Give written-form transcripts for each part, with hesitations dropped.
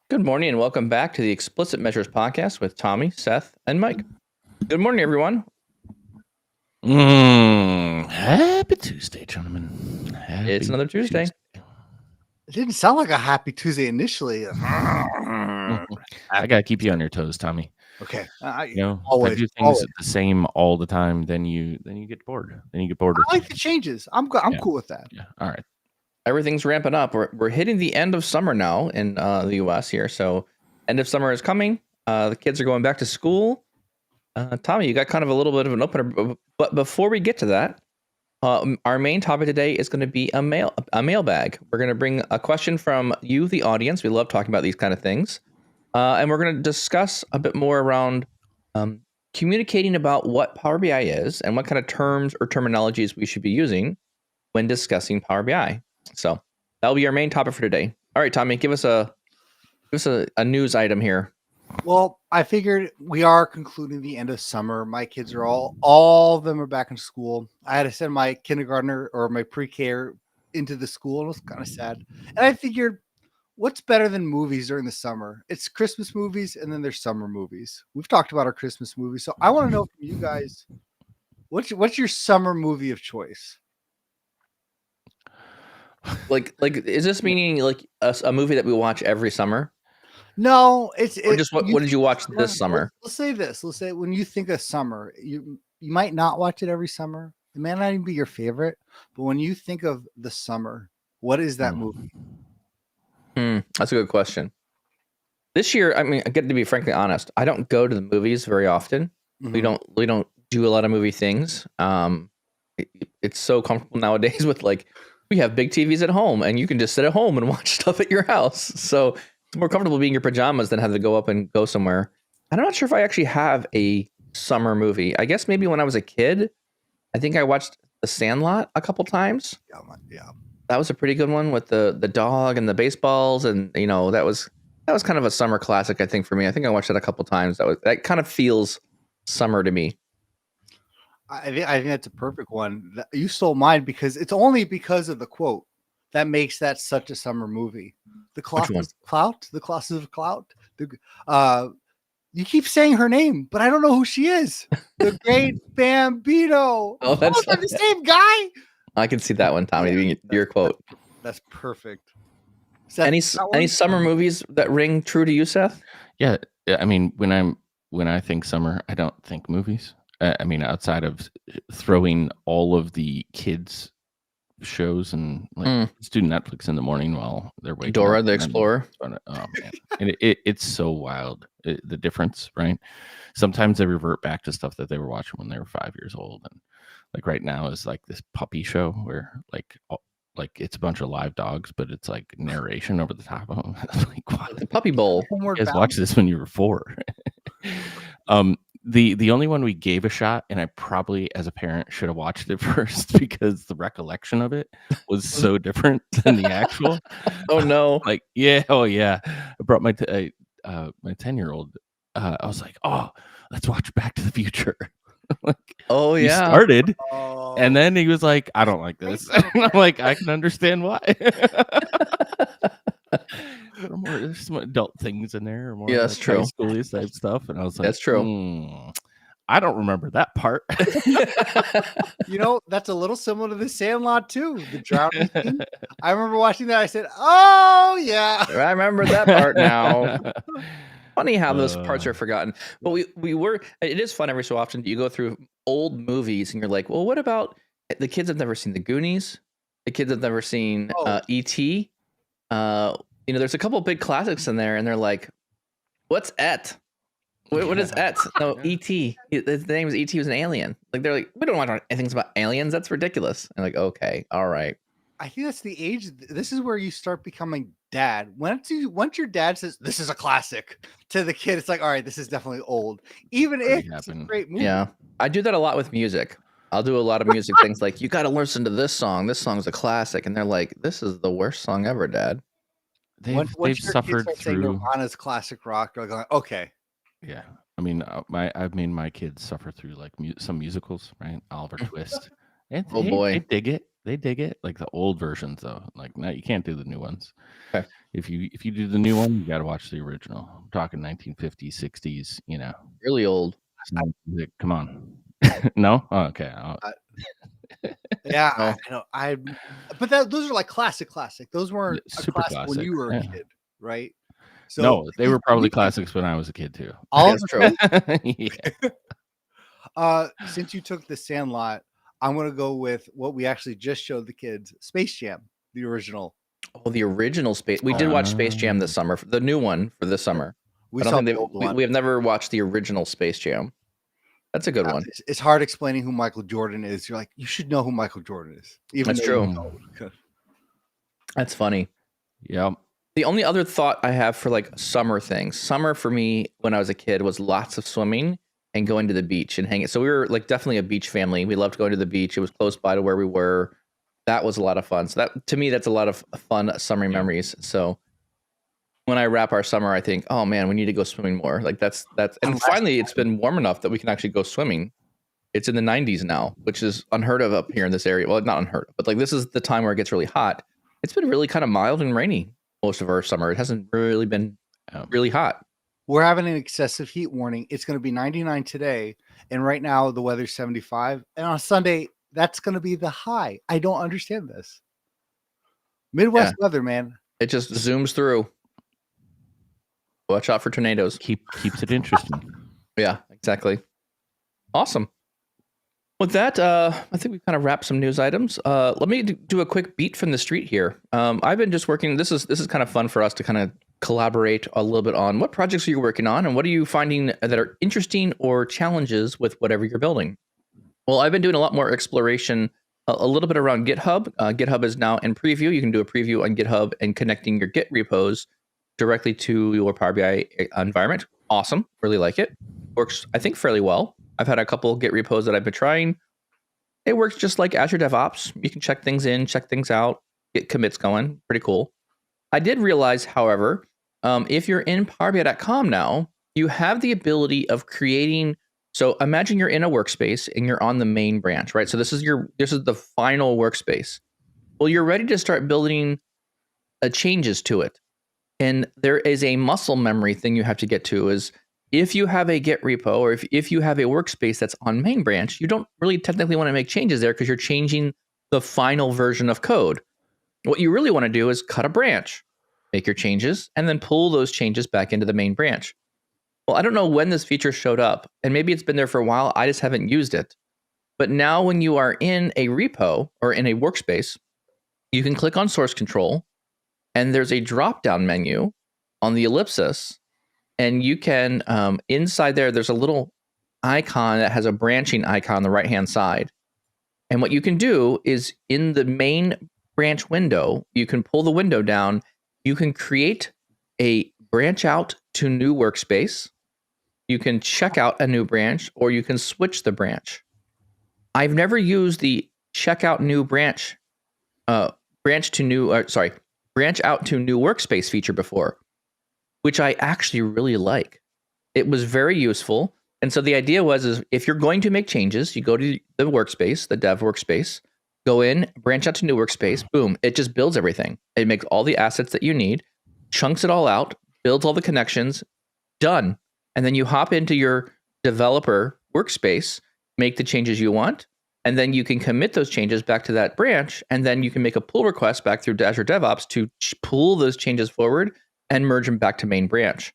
Good morning and welcome back to the Explicit Measures podcast with Tommy, Seth, and Mike. Good morning, everyone. Happy Tuesday, gentlemen. It's another Tuesday. It didn't sound like a happy Tuesday initially. I gotta keep you on your toes, Tommy. Okay. If I do things the same all the time, then you get bored. Then you get bored. I like the changes. I'm cool with that. Yeah. All right. Everything's ramping up. We're hitting the end of summer now in the U.S. here. So end of summer is coming. The kids are going back to school. Tommy, you got kind of a little bit of an opener, but before we get to that, our main topic today is going to be a mailbag. We're going to bring a question from you, the audience. We love talking about these kind of things. And we're going to discuss a bit more around communicating about what Power BI is and what kind of terms or terminologies we should be using when discussing Power BI. So that'll be our main topic for today. All right, Tommy, give us a news item here. Well, I figured we are concluding the end of summer. My kids are all of them are back in school. I had to send my kindergartner or my pre-K into the school. It was kind of sad. And I figured, what's better than movies during the summer? It's Christmas movies and then there's summer movies. We've talked about our Christmas movies. So I want to know from you guys, what's your summer movie of choice? Like, is this meaning like a movie that we watch every summer? No, it's just what did you watch this summer? Let's say this. Let's say when you think of summer, you might not watch it every summer. It may not even be your favorite, but when you think of the summer, what is that movie? That's a good question. This year, I mean, I get to be frankly honest. I don't go to the movies very often. Mm-hmm. We don't do a lot of movie things. It's so comfortable nowadays with we have big TVs at home, and you can just sit at home and watch stuff at your house. So it's more comfortable being in your pajamas than having to go up and go somewhere. And I'm not sure if I actually have a summer movie. I guess maybe when I was a kid, I think I watched The Sandlot a couple times. Yeah. That was a pretty good one with the dog and the baseballs, and that was kind of a summer classic, I think, for me. I think I watched it a couple times. That kind of feels summer to me. I think that's a perfect one. You stole mine because it's only because of the quote that makes that such a summer movie. The Colossus of Clout. You keep saying her name, but I don't know who she is. The Great Bambino. Oh, that's the same guy. I can see that one, Tommy. Your quote. That's perfect. Seth, any summer movies that ring true to you, Seth? Yeah, I mean, when I think summer, I don't think movies. I mean, outside of throwing all of the kids' shows and let's do Netflix in the morning while they're waiting. Dora the Explorer. Oh man, and it's so wild, the difference, right? Sometimes they revert back to stuff that they were watching when they were 5 years old, and like right now is like this puppy show where like it's a bunch of live dogs, but it's like narration over the top of them. Like, wow, the Puppy Bowl. You guys watched this when you were 4. The only one we gave a shot, and I probably as a parent should have watched it first because the recollection of it was so different than the actual. Oh no! I brought my 10-year-old. I was like, oh, let's watch Back to the Future. He started, and then he was like, I don't like this. And I'm like, I can understand why. There's some adult things in there, or more that's true. High school-y type stuff, and I was like, that's true. I don't remember that part. That's a little similar to The Sandlot too. The drowning scene. I remember watching that. I said, "Oh yeah, I remember that part now." Funny how those parts are forgotten. But it is fun every so often. You go through old movies and you're like, well, what about the kids have never seen The Goonies? The kids have never seen E.T. There's a couple big classics in there, and they're like, what's Et? What is Et? No, E.T. His name is E.T. He was an alien. Like, they're like, we don't want anything about aliens. That's ridiculous. And like, okay, all right. I think that's the age. This is where you start becoming dad. Once your dad says this is a classic to the kid, it's like, all right, this is definitely old. Even if it's a great movie. Yeah, I do that a lot with music. I'll do a lot of music things like, you got to listen to this song. This song's a classic, and they're like, this is the worst song ever, Dad. They've suffered through Nirvana's classic rock. They're like, okay. Yeah, I mean, I've made my kids suffer through like some musicals, right? Oliver Twist. And boy, they dig it. they dig it. Like the old versions, though. Like, no, you can't do the new ones. Okay. If you do the new one, you got to watch the original. I'm talking 1950s, 60s. Really old. Come on. No? Oh, okay. Yeah, No. I know. But those are like classic. Those weren't a Super classic when classic. you were a Yeah. kid, right? So No, they were probably you- classics when I was a kid too. all That's true. Yeah. Since you took the Sandlot, I'm gonna go with what we actually just showed the kids: Space Jam, the original. Oh, the original Space. We did watch Space Jam this summer, the new one for this summer. We I don't saw think the old one. we have never watched the original Space Jam. That's a good one. It's hard explaining who Michael Jordan is. You're like, you should know who Michael Jordan is. Even That's though you true. don't. That's funny. Yep. The only other thought I have for like summer things, summer for me when I was a kid was lots of swimming and going to the beach and hanging. So we were like definitely a beach family. We loved going to the beach. It was close by to where we were. That was a lot of fun. So that to me, that's a lot of fun summer memories. So when I wrap our summer, I think, oh man, we need to go swimming more. Like that's and finally it's been warm enough that we can actually go swimming. It's in the 90s now, which is unheard of up here in this area. Well, not unheard of, but like this is the time where it gets really hot. It's been really kind of mild and rainy most of our summer. It hasn't really been really hot. We're having an excessive heat warning. It's going to be 99 today. And right now the weather's 75. And on Sunday, that's going to be the high. I don't understand this. Midwest weather, man. It just zooms through. Watch out for tornadoes. Keeps it interesting. Yeah, exactly. Awesome. With that, I think we've kind of wrapped some news items. Let me do a quick beat from the street here. I've been just working. This is kind of fun for us to kind of collaborate a little bit on what projects are you working on and what are you finding that are interesting or challenges with whatever you're building. Well, I've been doing a lot more exploration, a little bit around GitHub. GitHub is now in preview. You can do a preview on GitHub and connecting your Git repos directly to your Power BI environment. Awesome. Really like it. Works, I think, fairly well. I've had a couple Git repos that I've been trying. It works just like Azure DevOps. You can check things in, check things out, get commits going. Pretty cool. I did realize, however, if you're in PowerBI.com now, you have the ability of creating. So imagine you're in a workspace and you're on the main branch, right? So this is the final workspace. Well, you're ready to start building changes to it. And there is a muscle memory thing you have to get to is if you have a Git repo or if you have a workspace that's on main branch, you don't really technically want to make changes there because you're changing the final version of code. What you really want to do is cut a branch, make your changes, and then pull those changes back into the main branch. Well, I don't know when this feature showed up, and maybe it's been there for a while. I just haven't used it. But now when you are in a repo or in a workspace, you can click on source control, and there's a drop-down menu on the ellipsis, and you can, inside there's a little icon that has a branching icon on the right-hand side. And what you can do is in the main branch window, you can pull the window down, you can create a branch out to new workspace, you can check out a new branch, or you can switch the branch. I've never used the check out new branch, branch out to new workspace feature before, which I actually really like. It was very useful. And so the idea is if you're going to make changes, you go to the workspace, the dev workspace, go in, branch out to new workspace, boom, it just builds everything. It makes all the assets that you need, chunks it all out, builds all the connections, done. And then you hop into your developer workspace, make the changes you want, and then you can commit those changes back to that branch, and then you can make a pull request back through Azure DevOps to pull those changes forward and merge them back to main branch.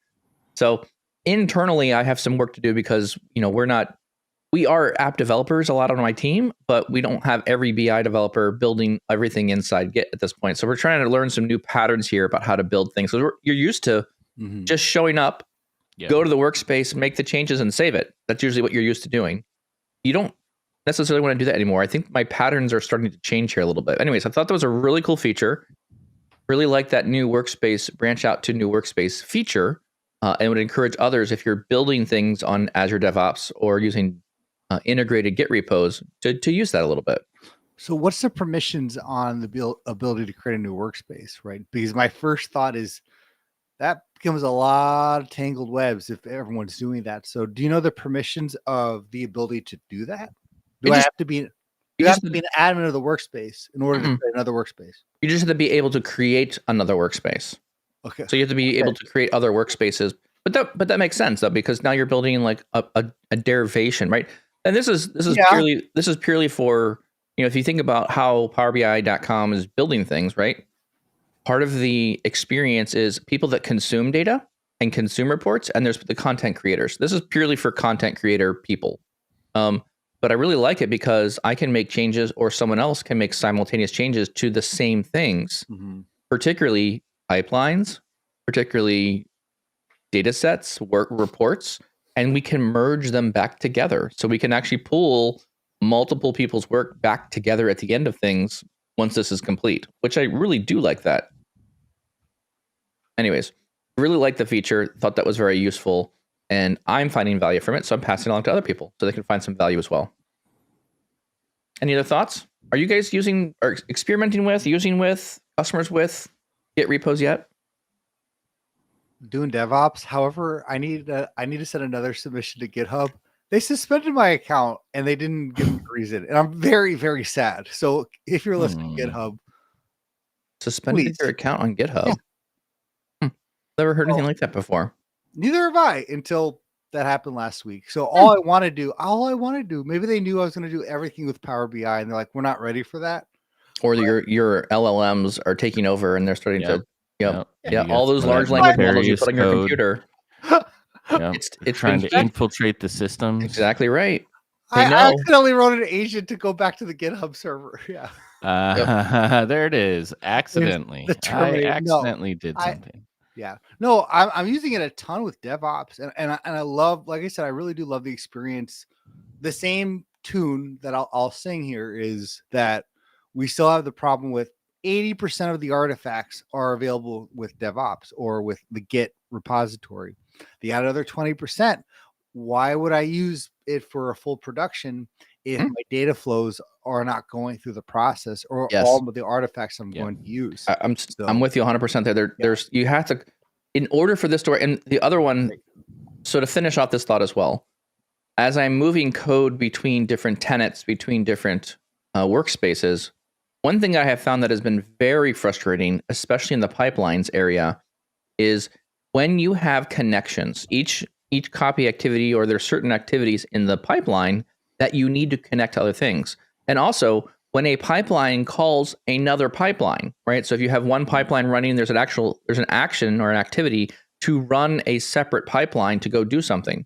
So internally, I have some work to do because we are app developers a lot on my team, but we don't have every BI developer building everything inside Git at this point. So we're trying to learn some new patterns here about how to build things. So you're used to just showing up, go to the workspace, make the changes, and save it. That's usually what you're used to doing. You don't necessarily want to do that anymore. I think my patterns are starting to change here a little bit. Anyways, I thought that was a really cool feature. Really like that new workspace, branch out to new workspace feature, and would encourage others, if you're building things on Azure DevOps or using integrated Git repos, to use that a little bit. So what's the permissions on the ability to create a new workspace, right? Because my first thought is that becomes a lot of tangled webs if everyone's doing that. So do you know the permissions of the ability to do that? Do I have to be? You have to be an admin of the workspace in order to create another workspace. You just have to be able to create another workspace. Okay. So you have to be able to create other workspaces. But that makes sense though, because now you're building like a derivation, right? And this is purely for, if you think about how PowerBI.com is building things, right? Part of the experience is people that consume data and consume reports, and there's the content creators. This is purely for content creator people. But I really like it because I can make changes, or someone else can make simultaneous changes to the same things, particularly pipelines, particularly data sets, work reports, and we can merge them back together. So we can actually pull multiple people's work back together at the end of things once this is complete, which I really do like that. Anyways, really like the feature, thought that was very useful, and I'm finding value from it, so I'm passing it along to other people so they can find some value as well. Any other thoughts? Are you guys using or experimenting with, using with, customers with Git repos yet? Doing DevOps. However, I need to send another submission to GitHub. They suspended my account and they didn't give me a reason, and I'm very, very sad. So if you're listening to GitHub, suspended your account on GitHub. Yeah. Never heard anything like that before. Neither have I until that happened last week. So all I want to do, maybe they knew I was going to do everything with Power BI, and they're like, we're not ready for that. Or your LLMs are taking over and they're starting to, all those large language models you put on your computer. It's trying to infiltrate the systems. Exactly right. I accidentally wrote an agent to go back to the GitHub server. Yeah. There it is. Accidentally. I accidentally did something. Yeah. No, I'm using it a ton with DevOps, and I love, like I said, I really do love the experience. The same tune that I'll sing here is that we still have the problem with 80% of the artifacts are available with DevOps or with the Git repository. The other 20%, why would I use it for a full production if my data flows are not going through the process, or all of the artifacts I'm going to use? I'm with you 100% there. There's you have to, in order for this to work, and the other one, so to finish off this thought as well, as I'm moving code between different tenants, between different workspaces, one thing I have found that has been very frustrating, especially in the pipelines area, is when you have connections, each copy activity, or there's certain activities in the pipeline that you need to connect to other things. And also when a pipeline calls another pipeline, right? So if you have one pipeline running, there's an action or an activity to run a separate pipeline to go do something.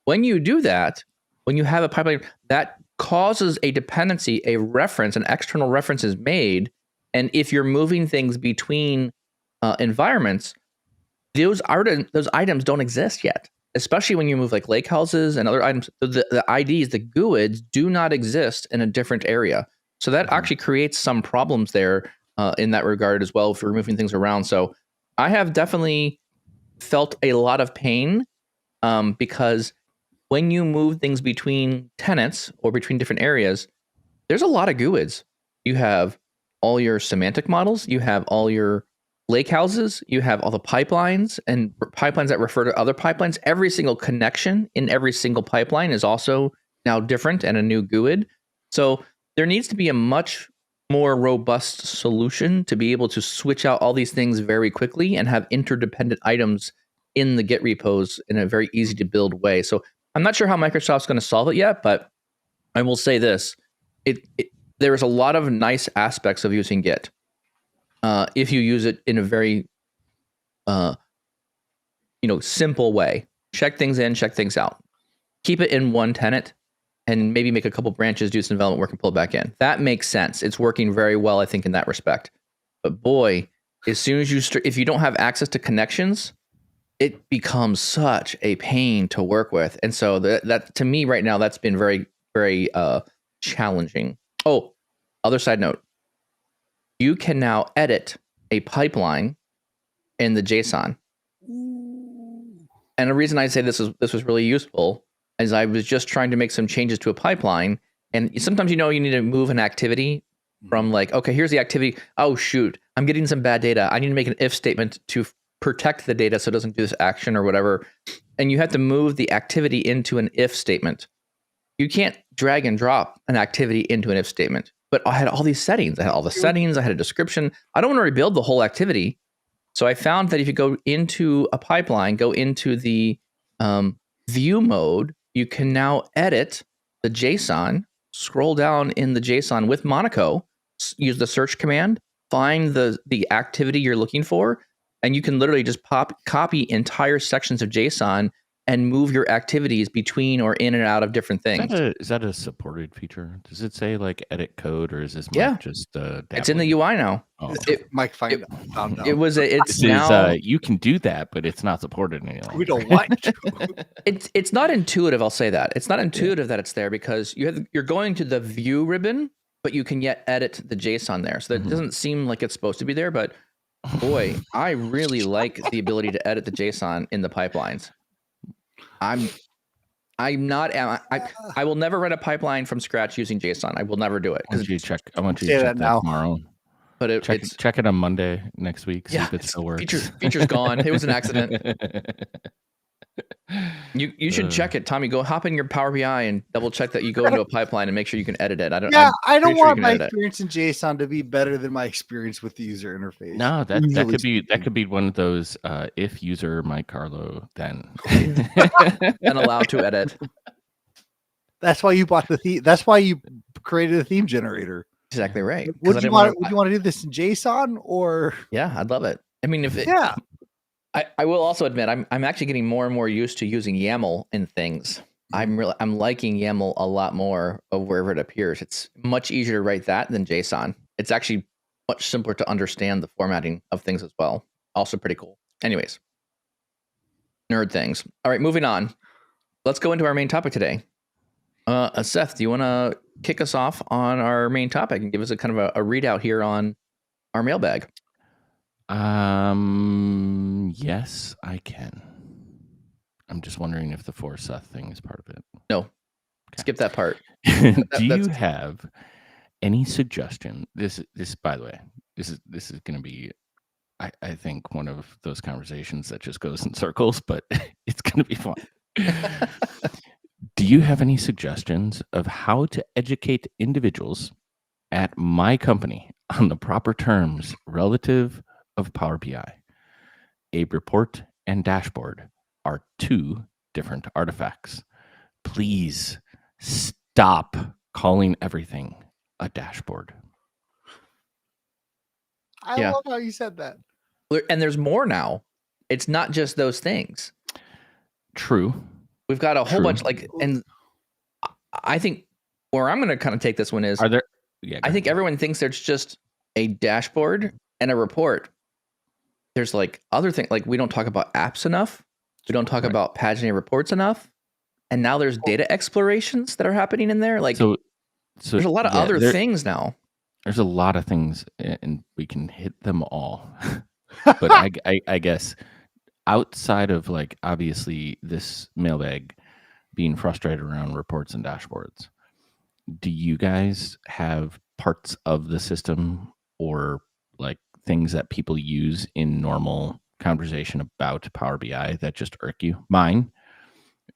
When you do that, when you have a pipeline, that causes a dependency, a reference, an external reference is made. And if you're moving things between environments, those items don't exist yet, especially when you move like lake houses and other items. The IDs, the GUIDs, do not exist in a different area. So that actually creates some problems there in that regard as well for moving things around. So I have definitely felt a lot of pain because when you move things between tenants or between different areas, there's a lot of GUIDs. You have all your semantic models, you have all your lake houses, you have all the pipelines and pipelines that refer to other pipelines. Every single connection in every single pipeline is also now different and a new GUID. So there needs to be a much more robust solution to be able to switch out all these things very quickly and have interdependent items in the Git repos in a very easy to build way. So I'm not sure how Microsoft's going to solve it yet, but I will say this. There is a lot of nice aspects of using Git if you use it in a very simple way. Check things in, check things out. Keep it in one tenant and maybe make a couple branches, do some development work, and pull it back in. That makes sense. It's working very well, I think, in that respect. But boy, as soon as if you don't have access to connections, it becomes such a pain to work with. And so that to me right now, that's been very, very challenging. Oh, other side note. You can now edit a pipeline in the JSON. And the reason I say this was really useful is I was just trying to make some changes to a pipeline. And sometimes, you need to move an activity from like, okay, here's the activity. Oh, shoot, I'm getting some bad data. I need to make an if statement to protect the data so it doesn't do this action or whatever. And you have to move the activity into an if statement. you can't drag and drop an activity into an if statement. But I had all these settings. I had all the settings. I had a description. I don't want to rebuild the whole activity. So I found that if you go into a pipeline, go into the view mode, you can now edit the JSON, scroll down in the JSON with Monaco, use the search command, find the activity you're looking for, and you can literally just copy entire sections of JSON and move your activities between or in and out of different things. Is that a supported feature? Does it say like edit code, or is this Yeah. Mike just it's in the UI now. Oh. Mike found out. It's This now is, you can do that, but it's not supported any longer. We don't want to. it's not intuitive. I'll say that it's not intuitive that it's there because you're going to the view ribbon, but you can yet edit the JSON there. So that doesn't seem like it's supposed to be there. But boy, I really like the ability to edit the JSON in the pipelines. I'm not. I will never write a pipeline from scratch using JSON. I will never do it. I want you to check that now. tomorrow. But check it on Monday next week. See if it still works. Feature's gone. It was an accident. You should check it, Tommy. Go hop in your Power BI and double check that you go into a pipeline and make sure you can edit it. I don't want my experience in JSON to be better than my experience with the user interface. No, that could be one of those if user Mike Carlo then and allowed to edit. That's why you bought the theme. That's why you created a theme generator. Exactly right. Would you want to do this in JSON or? Yeah, I'd love it. I mean, I will also admit I'm actually getting more and more used to using YAML in things. I'm liking YAML a lot more of wherever it appears. It's much easier to write that than JSON. It's actually much simpler to understand the formatting of things as well. Also pretty cool. Anyways, nerd things. All right, moving on. Let's go into our main topic today. Seth, do you want to kick us off on our main topic and give us a kind of a readout here on our mailbag? Yes, I can. I'm just wondering if the for Seth thing is part of it. No, okay. Skip that part. Do you have any suggestion? This, by the way, this is going to be, I think, one of those conversations that just goes in circles, but it's going to be fun. Do you have any suggestions of how to educate individuals at my company on the proper terms relative of Power BI? A report and dashboard are two different artifacts. Please stop calling everything a dashboard. I love how you said that. And there's more now. It's not just those things. True. We've got a whole bunch and I think where I'm going to kind of take this one is, I think everyone thinks there's just a dashboard and a report. There's like other things, like we don't talk about apps enough. We don't talk about paginated reports enough. And now there's data explorations that are happening in there. Like, so there's a lot of other things now. There's a lot of things and we can hit them all. But I guess outside of like, obviously this mailbag being frustrated around reports and dashboards, do you guys have parts of the system or like things that people use in normal conversation about Power BI that just irk you? Mine,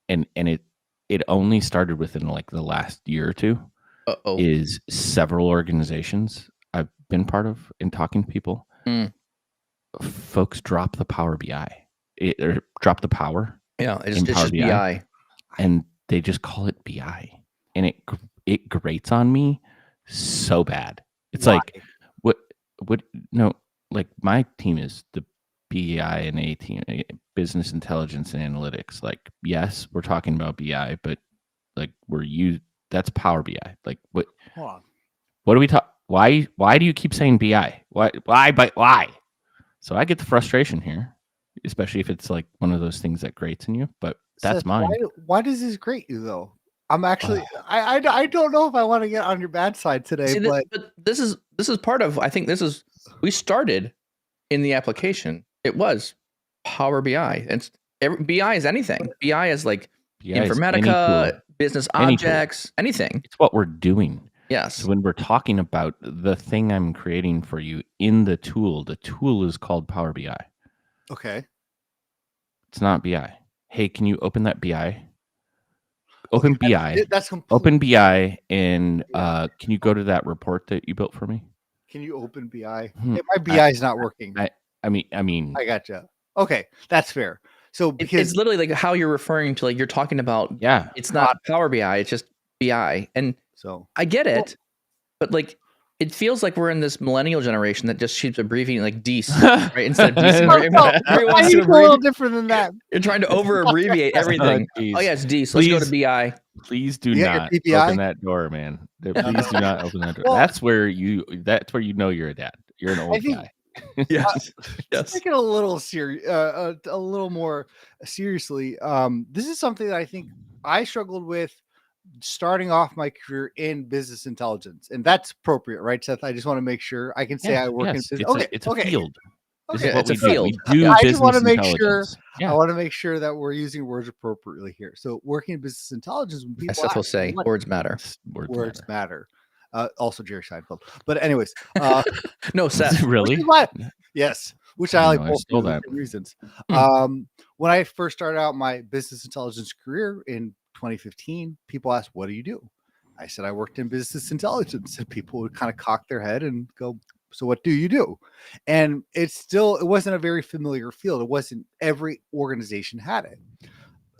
and it only started within like the last year or two, is several organizations I've been part of in talking to people. Folks drop the Power BI. Drop the power. Yeah, it's just BI. And they just call it BI. And it grates on me so bad. It's like, no, like my team is the BI and A team, business intelligence and analytics. Like, yes, we're talking about BI, but like that's Power BI. Like what do we talk? Why do you keep saying BI? Why? So I get the frustration here, especially if it's like one of those things that grates in you, but that's Seth, mine. Why does this grate you though? I'm actually, I don't know if I want to get on your bad side today, but this is part of, I think we started in the application. It was Power BI. And BI is anything. BI is like Informatica, business objects, anything. It's what we're doing. Yes. So when we're talking about the thing I'm creating for you in the tool is called Power BI. Okay. It's not BI. Hey, can you open that BI? Open BI. That's complete. Open BI, and Yeah. can you go to that report that you built for me? Can you open BI? Hmm. Hey, my BI is not working. I mean, I gotcha. Okay, that's fair. So because It's literally like how you're referring to, like you're talking about. yeah. It's not Power BI. It's just BI, and so I get it, but like it feels like we're in this millennial generation that just keeps abbreviating like DEES, right? Instead of DC. Everyone wants to a little different than that. You're trying to over abbreviate everything. Oh yeah, it's DEES. Let's go to BI. Please do You got your not PPI? open that door, man. Please do not open that door. Well- that's where you know you're a dad. You're an old think- guy. Yes. Yes. Taking a little serious, a little more seriously. This is something that I think I struggled with starting off my career in business intelligence, and that's appropriate, right, Seth? I just want to make sure I can say I work in business. It's a field. This Okay. is what It's a we do. field. We do Yeah. I just business wanna make sure- intelligence. I want to make sure that we're using words appropriately here. So, working in business intelligence, when people As Seth will ask, say, what words matter. Words matter. Also, Jerry Seinfeld. But anyways, No, Seth. really? which is why- yes, which I like I both stole for that. different reasons. Hmm. When I first started out my business intelligence career in 2015, people asked, "What do you do?" I said, "I worked in business intelligence," and people would kind of cock their head and go, "So what do you do?" And it wasn't a very familiar field. It wasn't every organization had it.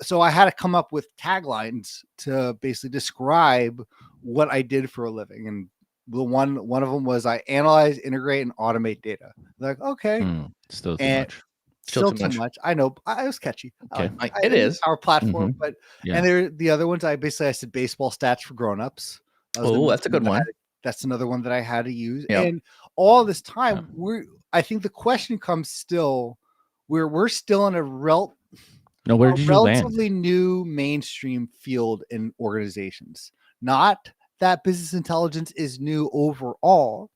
So I had to come up with taglines to basically describe what I did for a living. And the one of them was I analyze, integrate, and automate data. Like, okay, Still too And- much. still too much. I know. It was catchy. Okay. It is. our platform, but Yeah. and the other ones I said baseball stats for grown-ups. Oh, that's a good one. That's another one that I had to use. Yep. And all this time, I think the question comes still, we're still in a No, where did you land? relatively new mainstream field in organizations. Not that business intelligence is new overall,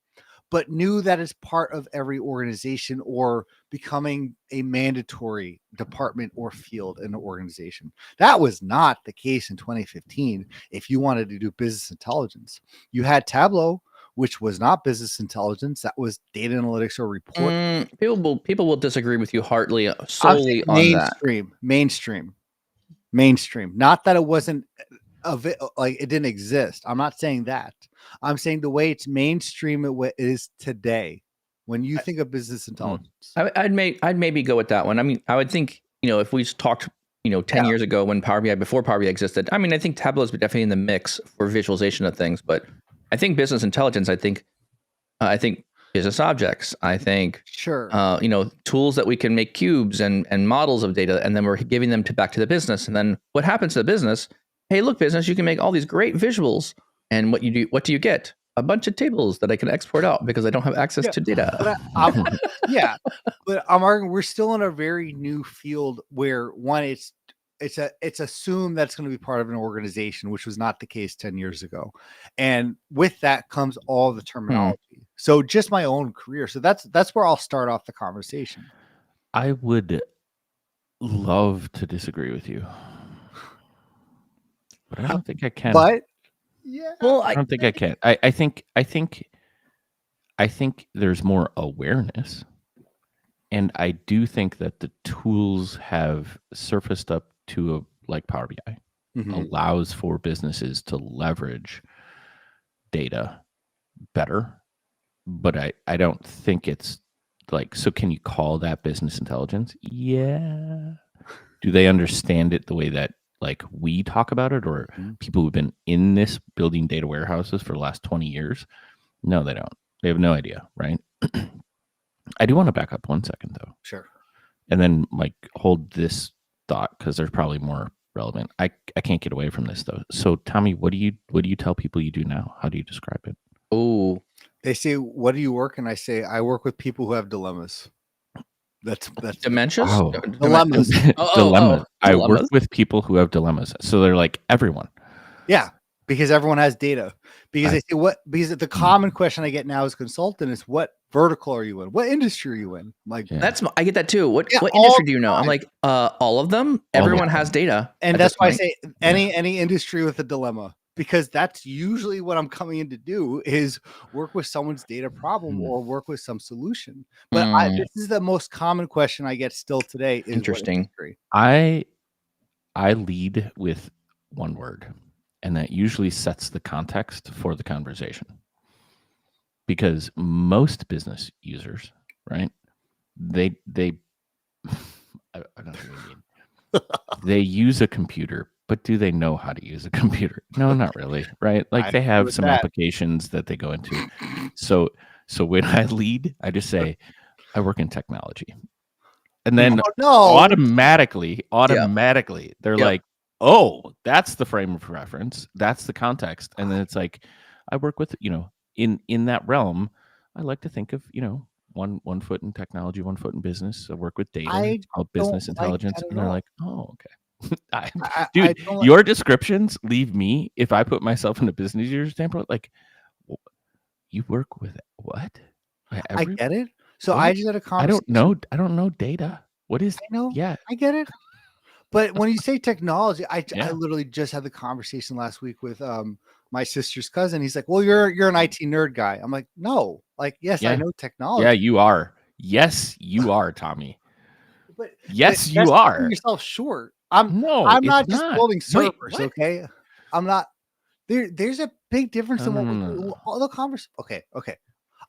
but new that is part of every organization or becoming a mandatory department or field in an organization. That was not the case in 2015. If you wanted to do business intelligence, you had Tableau, which was not business intelligence. That was data analytics or report. People will disagree with you heartily solely on that. Mainstream. Not that it wasn't like it didn't exist. I'm not saying that. I'm saying the way it's mainstream it is today. When you think of business intelligence, I'd maybe go with that one. I mean, I would think, if we talked, 10 years ago when before Power BI existed, I mean, I think Tableau is definitely in the mix for visualization of things, but I think business intelligence, I think business objects, I think, sure. Tools that we can make cubes and models of data, and then we're giving them back to the business. And then what happens to the business? Hey, look, business, you can make all these great visuals. And what do you get? A bunch of tables that I can export out because I don't have access to data. But I'm arguing we're still in a very new field where it's assumed that's going to be part of an organization, which was not the case 10 years ago. And with that comes all the terminology. So just my own career. So that's where I'll start off the conversation. I would love to disagree with you, but I don't think I can. But yeah, Well, I don't think I can. I think there's more awareness, and I do think that the tools have surfaced up to like Power BI allows for businesses to leverage data better, but I don't think it's like, so can you call that business intelligence? Yeah. Do they understand it the way that like we talk about it, or people who've been in this building data warehouses for the last 20 years? No, they don't. They have no idea, right? I do want to back up 1 second though. Sure. And then like hold this thought because there's probably more relevant. I can't get away from this though. So Tommy, what do you tell people you do now? How do you describe it? Oh, They say, "What do you work?" And I say, "I work with people who have dilemmas." That's dementias? Wow. Dilemmas. Dilemmas. I work dilemmas. with people who have dilemmas. So they're like everyone. Yeah, because everyone has data. Because they say because the common question I get now as a consultant is, what vertical are you in? What industry are you in? Like I get that too. What all industry do you know? the I'm like, all of them. Everyone has data, and that's why I say any industry with a dilemma, because that's usually what I'm coming in to do is work with someone's data problem or work with some solution. But this is the most common question I get still today. Is Interesting. what industry? I lead with one word, and that usually sets the context for the conversation. Because most business users, right? They I don't know what you mean. They use a computer, but do they know how to use a computer? No, not really, right? Like I they agree have with some that. applications that they go into. So when I lead, I just say I work in technology. And then Oh, no. automatically, they're Yep. like, oh, that's the frame of reference. That's the context. And then it's like, I work with, in that realm, I like to think of, one foot in technology, one foot in business. I work with data. I It's called don't business like intelligence. that at And they're all. like, oh, okay. I Dude, don't like. your descriptions leave me, if I put myself in a business user standpoint, like, you work with what? I get it. So what? I just had a I conversation. don't know data. What is? I know. Yeah. I get it. But when you say technology, I Yeah. literally just had the conversation last week with my sister's cousin. He's like, "Well, you're an IT nerd guy." I'm like, "No, like, yes, I Yeah. know technology." Yeah, you are. Yes, you are, Tommy. But Yes, that's you selling are. yourself short. I'm No, it's not just not. building Wait, servers, what? okay? I'm not. There's a big difference in what we do. No. All the conversation. Okay.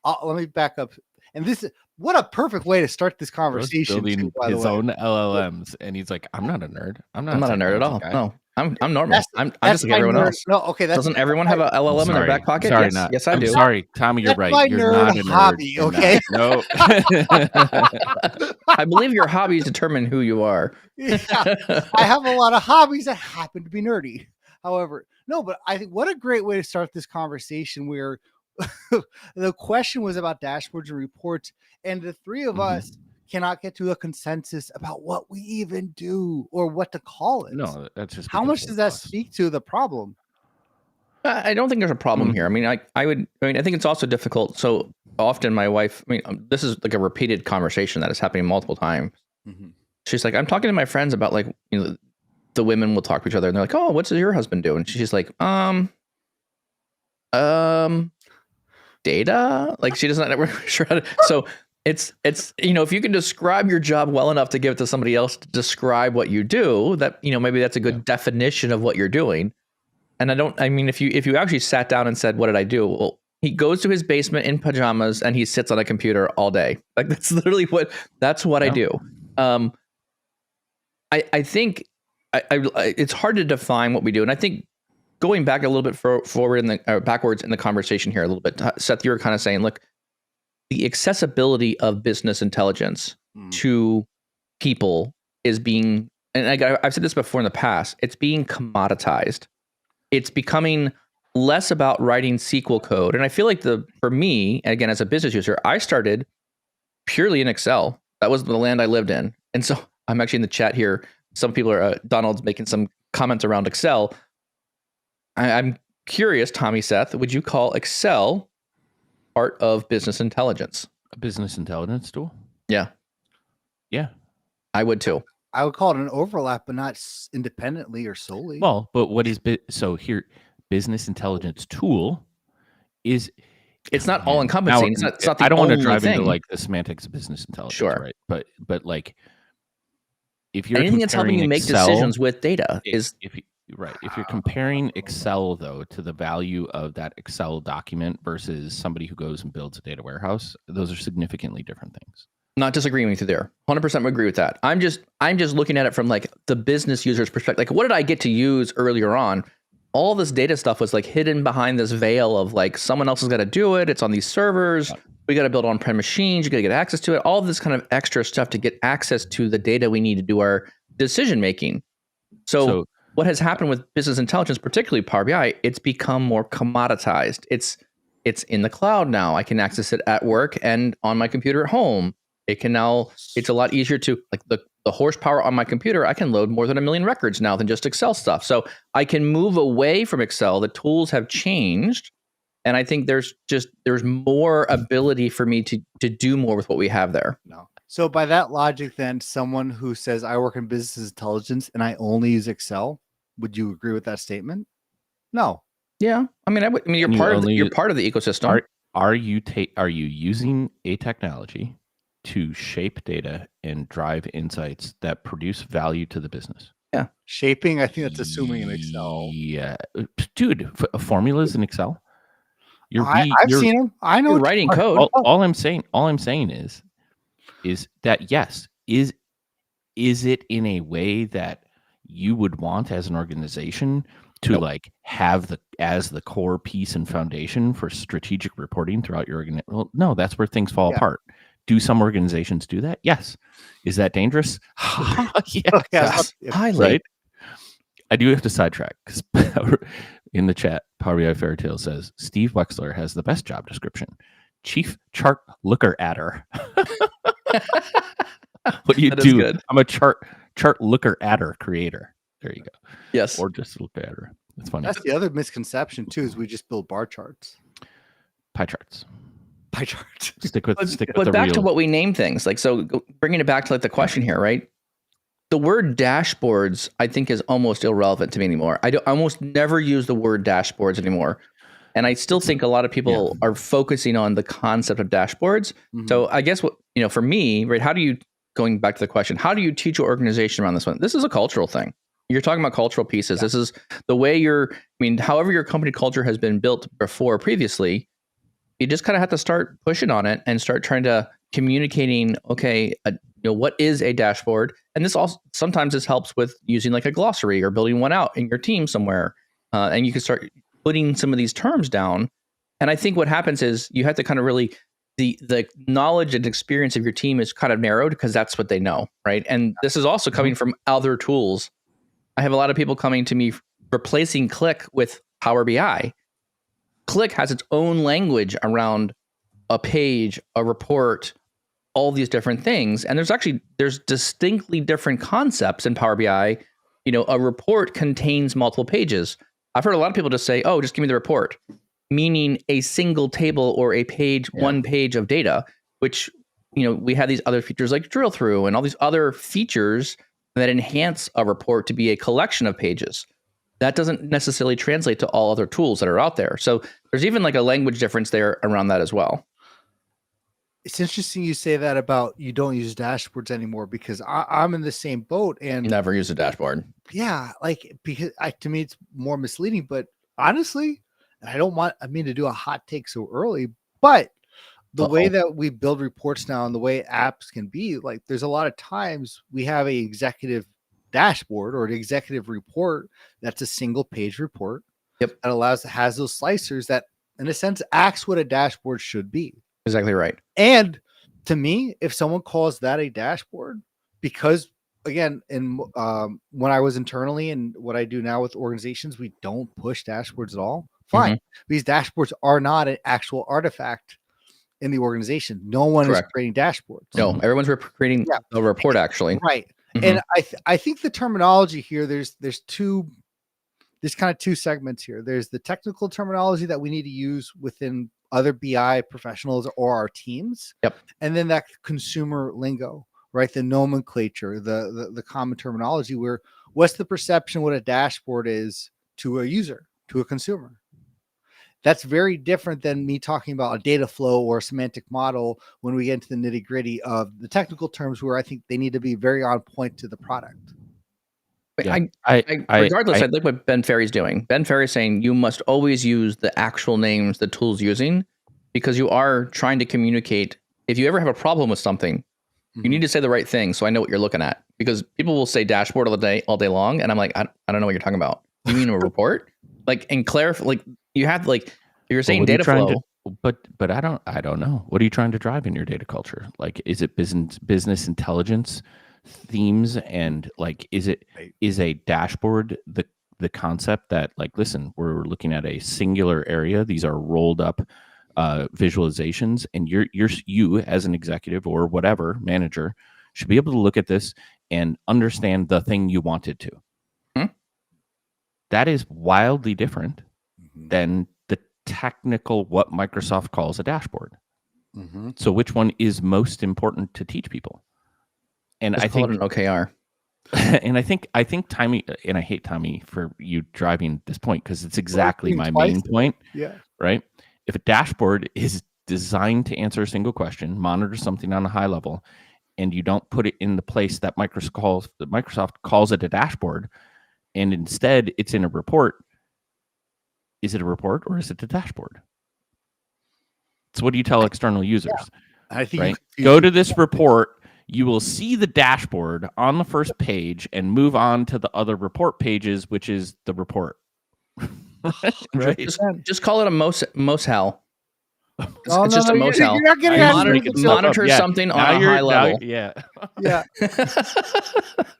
Let me back up. And this is what a perfect way to start this Bro's conversation too. building By the his way, own LLMs, and he's like, I'm not a nerd. I'm I'm not not a a nerd at technology all. guy. No, I'm normal. I'm just like my everyone nerd. else. No, okay, Doesn't everyone have a LLM in their back pocket? Sorry, Yes, not. yes, I I'm do. sorry, Tommy. You're That's right. my You're nerd not a nerd. hobby, You're okay? not. No. I believe your hobbies determine who you are. Yeah, I have a lot of hobbies that happen to be nerdy. However, no, but I think what a great way to start this conversation where the question was about dashboards and reports, and the three of us cannot get to a consensus about what we even do or what to call it. No, that's just How because much we're does that us. speak to the problem? I don't think there's a problem here. I mean, I think it's also difficult. So often my wife, this is like a repeated conversation that is happening multiple times. She's like, I'm talking to my friends about like, the women will talk to each other and they're like, oh, what's your husband do? And she's like, data. Like she doesn't know sure how to. So it's if you can describe your job well enough to give it to somebody else to describe what you do, that maybe that's a good definition of what you're doing. And if you actually sat down and said, what did I do? Well, he goes to his basement in pajamas and he sits on a computer all day. Like that's literally that's what I do. I think it's hard to define what we do. And I think going back a little bit forward backwards in the conversation here a little bit, Seth, you were kind of saying, look, the accessibility of business intelligence to people is being, and I've said this before in the past, it's being commoditized. It's becoming less about writing SQL code. And I feel like for me, again, as a business user, I started purely in Excel. That was the land I lived in. And so I'm actually in the chat here. Some people are, Donald's making some comments around Excel. I'm curious, Tommy, Seth, would you call Excel part of business intelligence? A business intelligence tool? Yeah. Yeah. I would too. I would call it an overlap, but not independently or solely. Well, but what is so here? Business intelligence tool is. It's not all encompassing. It's not the I don't want to only drive thing. into like the semantics of business intelligence, Sure. right? But like, if you're anything that's helping you make decisions with data if you're comparing Excel though to the value of that Excel document versus somebody who goes and builds a data warehouse, those are significantly different things. Not disagreeing with you there. 100% would agree with that. I'm just looking at it from like the business user's perspective. Like, what did I get to use earlier on? All this data stuff was like hidden behind this veil of like someone else has got to do it. It's on these servers. We got to build on-prem machines. You got to get access to it. All this kind of extra stuff to get access to the data we need to do our decision making. So what has happened with business intelligence, particularly Power BI, it's become more commoditized. It's in the cloud now. I can access it at work and on my computer at home. It's a lot easier to, like the horsepower on my computer, I can load more than 1 million records now than just Excel stuff. So I can move away from Excel. The tools have changed. And I think there's more ability for me to do more with what we have there. No. So by that logic, then someone who says I work in business intelligence and I only use Excel, would you agree with that statement? No. Yeah. I mean, you're part of the ecosystem. Are you using a technology to shape data and drive insights that produce value to the business? Shaping, I think that's assuming in Excel. Yeah, dude, formulas in Excel. I've seen them. I know You're writing code. All I'm saying is that yes, is it in a way that you would want as an organization to Nope. like have as the core piece and foundation for strategic reporting throughout your organization? Well, no, that's where things fall apart. Do some organizations do that? Yes. Is that dangerous? Yes. Highly. Right. I do have to sidetrack because in the chat, Power BI Fairytale says Steve Wexler has the best job description: Chief Chart Looker Adder. What do you do? Good. I'm a chart looker adder creator. There you go. Yes. Or just look adder. That's funny. That's the other misconception too, is we just build bar charts. Pie charts. Stick with the back real. to what we name things. Like, so bringing it back to like the question here, right? The word dashboards, I think, is almost irrelevant to me anymore. I almost never use the word dashboards anymore. And I still think a lot of people are focusing on the concept of dashboards. Mm-hmm. So I guess for me, right, going back to the question, how do you teach your organization around this one? This is a cultural thing. You're talking about cultural pieces. Yeah. This is the way however your company culture has been built previously, you just kind of have to start pushing on it and start trying to communicating, okay, what is a dashboard? And this also, sometimes this helps with using like a glossary or building one out in your team somewhere. And you can start putting some of these terms down. And I think what happens is you have to kind of really, the knowledge and experience of your team is kind of narrowed because that's what they know, right? And this is also coming from other tools. I have a lot of people coming to me replacing Click with Power BI. Click has its own language around a page, a report, all these different things. And there's distinctly different concepts in Power BI. A report contains multiple pages. I've heard a lot of people just say, oh, just give me the report, meaning a single table or a page, one page of data, which, we have these other features like drill through and all these other features that enhance a report to be a collection of pages. That doesn't necessarily translate to all other tools that are out there. So there's even like a language difference there around that as well. It's interesting you say that about you don't use dashboards anymore, because I'm in the same boat and never use a dashboard. Yeah, because to me it's more misleading. But honestly, I mean to do a hot take so early, but the way that we build reports now and the way apps can be, like, there's a lot of times we have a executive dashboard or an executive report that's a single page report that has those slicers that in a sense acts what a dashboard should be. Exactly right. And to me, if someone calls that a dashboard, because again, when I was internally and what I do now with organizations, we don't push dashboards at all. Fine. These dashboards are not an actual artifact in the organization. No one is creating dashboards. No, everyone's creating a report actually. Right. And I think the terminology here, there's kind of two segments here. There's the technical terminology that we need to use within other BI professionals or our teams. And then that consumer lingo, right? The nomenclature, the common terminology, where what's the perception what a dashboard is to a user, to a consumer. That's very different than me talking about a data flow or a semantic model when we get into the nitty gritty of the technical terms, where I think they need to be very on point to the product. Regardless, I like what Ben Ferry's doing. Ben Ferry's saying you must always use the actual names the tool's using, because you are trying to communicate. If you ever have a problem with something, you need to say the right thing so I know what you're looking at. Because people will say dashboard all day long, and I'm like, I don't know what you're talking about. You mean a report? And clarify. Like, you have you're saying data flow. But I don't know. What are you trying to drive in your data culture? Like, is it business intelligence themes, and like, is a dashboard the concept that, like, listen, we're looking at a singular area, these are rolled up visualizations, and you as an executive or whatever manager should be able to look at this and understand the thing you wanted to. That is wildly different than the technical what Microsoft calls a dashboard. So which one is most important to teach people? And I think an OKR. And I think Tommy, and I hate Tommy for you driving this point, because it's exactly my main point. Yeah. Right. If a dashboard is designed to answer a single question, monitor something on a high level, and you don't put it in the place that Microsoft calls it a dashboard, and instead it's in a report, is it a report or is it a dashboard? So what do you tell external users? Yeah. I think right? Go to this report. You will see the dashboard on the first page and move on to the other report pages, which is the report. Right? Just call it a Moshal. Oh, It's just a Moshal. You're not getting monitor something on a high level. Yeah.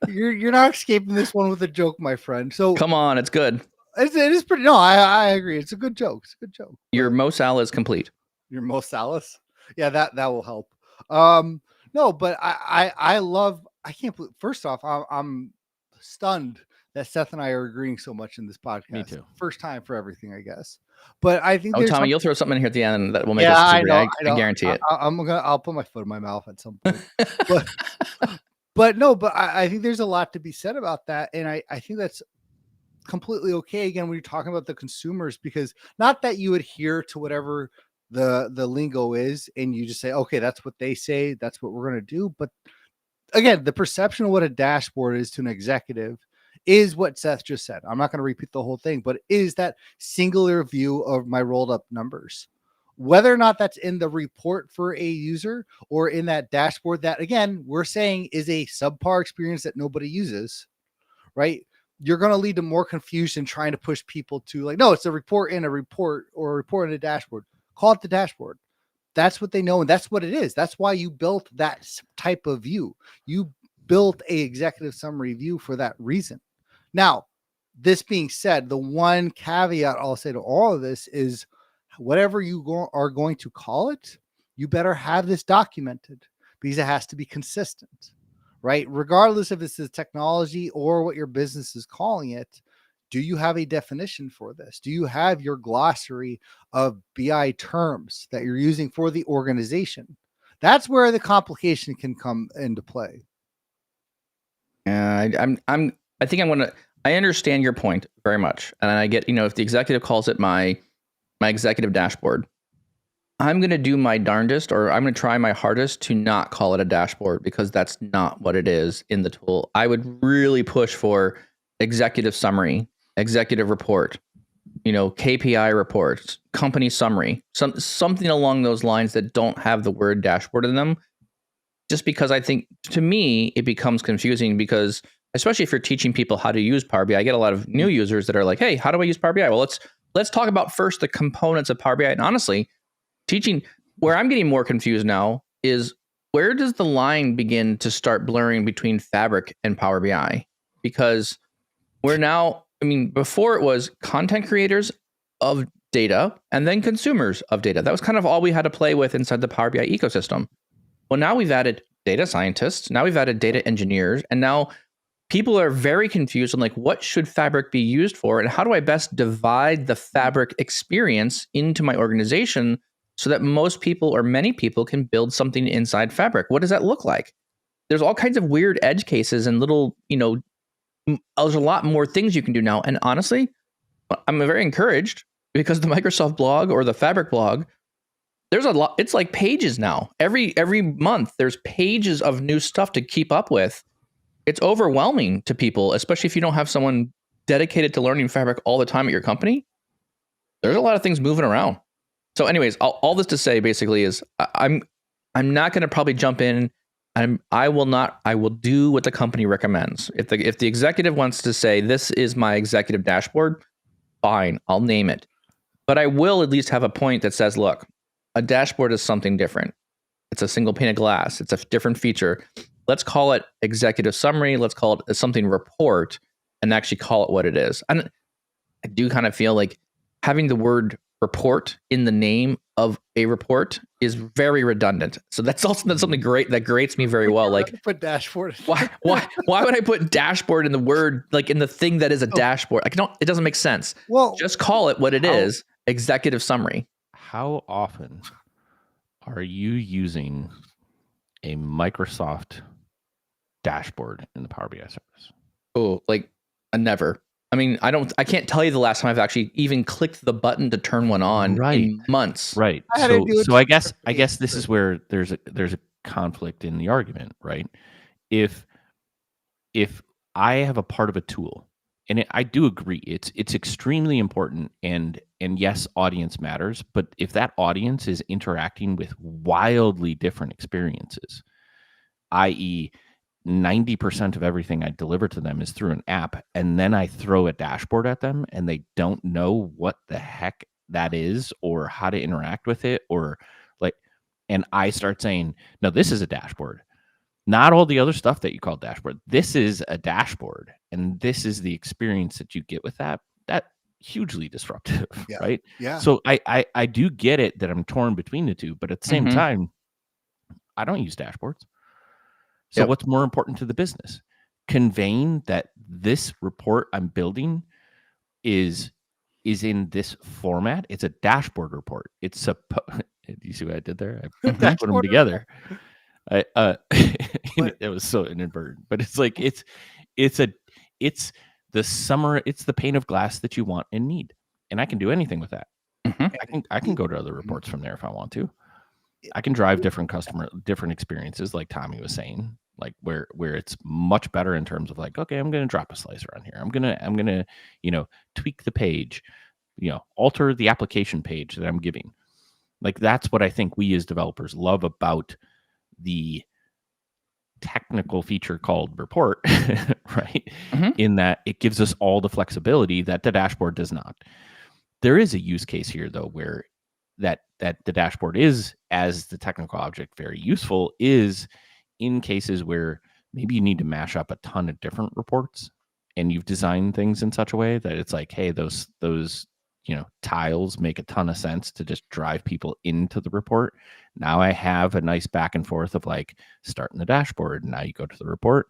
You're not escaping this one with a joke, my friend. So come on, it's good. It is pretty. No, I agree. It's a good joke. It's a good joke. Your Moshal is complete. Your Mosalis? Yeah, that will help. No, but I love. I can't believe. First off, I'm stunned that Seth and I are agreeing so much in this podcast. Me too. First time for everything, I guess. But I think. Tommy, you'll throw something in here at the end that will make us disagree. I guarantee it. I'll put my foot in my mouth at some point. but I think there's a lot to be said about that, and I think that's completely okay. Again, when you're talking about the consumers, because not that you adhere to whatever the lingo is and you just say, okay, that's what they say, that's what we're going to do. But again, the perception of what a dashboard is to an executive is what Seth just said. I'm not going to repeat the whole thing, but it is that singular view of my rolled up numbers, whether or not that's in the report for a user or in that dashboard that, again, we're saying is a subpar experience that nobody uses, right? You're going to lead to more confusion trying to push people to like, no, it's a report in a report or a report in a dashboard. Call it the dashboard. That's what they know, and that's what it is. That's why you built that type of view. You built a executive summary view for that reason. Now, this being said, the one caveat I'll say to all of this is whatever you are going to call it, you better have this documented because it has to be consistent, right? Regardless if it's the technology or what your business is calling it. Do you have a definition for this? Do you have your glossary of BI terms that you're using for the organization? That's where the complication can come into play. I understand your point very much. And I get, if the executive calls it my executive dashboard, I'm going to do my darndest, or I'm going to try my hardest to not call it a dashboard because that's not what it is in the tool. I would really push for executive summary, executive report, KPI reports, company summary, something along those lines that don't have the word dashboard in them. Just because I think, to me, it becomes confusing because, especially if you're teaching people how to use Power BI, I get a lot of new users that are like, hey, how do I use Power BI? Well, let's talk about first the components of Power BI. And honestly, teaching, where I'm getting more confused now is where does the line begin to start blurring between Fabric and Power BI? Because we're now, before it was content creators of data and then consumers of data. That was kind of all we had to play with inside the Power BI ecosystem. Well, now we've added data scientists, now we've added data engineers, and now people are very confused on what should Fabric be used for and how do I best divide the Fabric experience into my organization so that most people or many people can build something inside Fabric. What does that look like? There's all kinds of weird edge cases and little, there's a lot more things you can do now. And honestly, I'm very encouraged because the Microsoft blog or the Fabric blog, there's a lot. It's like pages now. Every month, there's pages of new stuff to keep up with. It's overwhelming to people, especially if you don't have someone dedicated to learning Fabric all the time at your company. There's a lot of things moving around. So anyways, all this to say basically is I'm not going to probably jump in. I will do what the company recommends. If the executive wants to say, this is my executive dashboard, fine, I'll name it. But I will at least have a point that says, look, a dashboard is something different. It's a single pane of glass. It's a different feature. Let's call it executive summary. Let's call it something report and actually call it what it is. And I do kind of feel like having the word report in the name of a report is very redundant. So that's also something great that grates me very well. Like, put dashboard. why would I put dashboard in the word, in the thing that is a dashboard? It doesn't make sense. Well, just call it what it is, executive summary. How often are you using a Microsoft dashboard in the Power BI service? Oh, never. I can't tell you the last time I've actually even clicked the button to turn one on in months. Right. So I guess this is where there's a conflict in the argument, right? If I have a part of a tool, and I do agree, it's extremely important, and yes, audience matters, but if that audience is interacting with wildly different experiences, i.e., 90% of everything I deliver to them is through an app, and then I throw a dashboard at them and they don't know what the heck that is or how to interact with it, or like, and I start saying, no, this is a dashboard, not all the other stuff that you call dashboard. This is a dashboard, and this is the experience that you get with that. That hugely disruptive, Yeah. right? Yeah. So I do get it that I'm torn between the two, but at the same time, I don't use dashboards. So what's more important to the business? Conveying that this report I'm building is in this format. It's a dashboard report. It's do you see what I did there? I put them together. It was so inadvertent, but it's like it's the summer. It's the pane of glass that you want and need, and I can do anything with that. I can go to other reports from there if I want to. I can drive different experiences, like Tommy was saying, like where it's much better in terms of like, okay, I'm going to drop a slicer on here. I'm going to, tweak the page, alter the application page that I'm giving. Like, that's what I think we as developers love about the technical feature called report, right? In that it gives us all the flexibility that the dashboard does not. There is a use case here, though, where that the dashboard is, as the technical object, very useful, is in cases where maybe you need to mash up a ton of different reports, and you've designed things in such a way that it's like, hey, those tiles make a ton of sense to just drive people into the report. Now I have a nice back and forth of like starting the dashboard, and now you go to the report.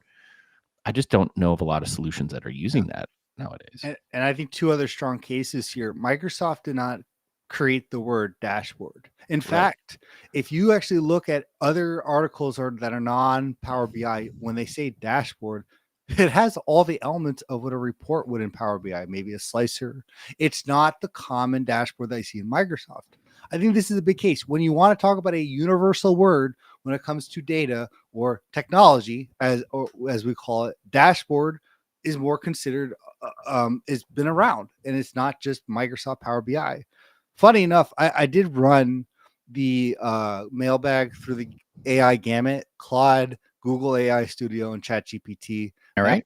I just don't know of a lot of solutions that are using that nowadays. And I think two other strong cases here. Microsoft did not create the word dashboard. In fact, if you actually look at other articles that are non-Power BI, when they say dashboard, it has all the elements of what a report would in Power BI, maybe a slicer. It's not the common dashboard that I see in Microsoft. I think this is a big case. When you want to talk about a universal word when it comes to data or technology, as we call it, dashboard is more considered, it's been around, and it's not just Microsoft Power BI. Funny enough, I did run the mailbag through the AI gamut, Claude, Google AI Studio, and ChatGPT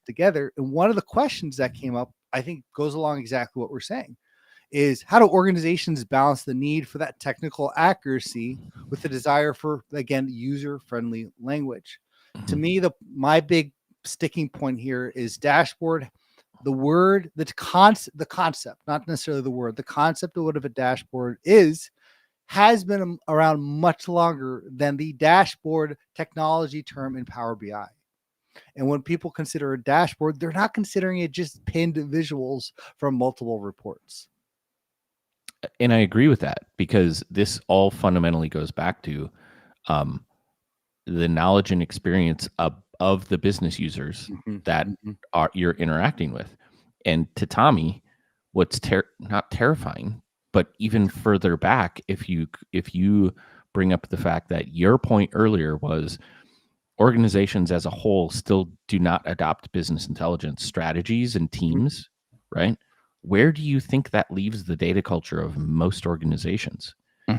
together. And one of the questions that came up, I think, goes along exactly what we're saying, is how do organizations balance the need for that technical accuracy with the desire for, again, user-friendly language? To me, my big sticking point here is dashboard. The word, the concept, not necessarily the word, the concept of what a dashboard has been around much longer than the dashboard technology term in Power BI. And when people consider a dashboard, they're not considering it just pinned visuals from multiple reports. And I agree with that, because this all fundamentally goes back to the knowledge and experience of the business users that you're interacting with. And to Tommy, what's not terrifying, but even further back, if you bring up the fact that your point earlier was organizations as a whole still do not adopt business intelligence strategies and teams, right? Where do you think that leaves the data culture of most organizations?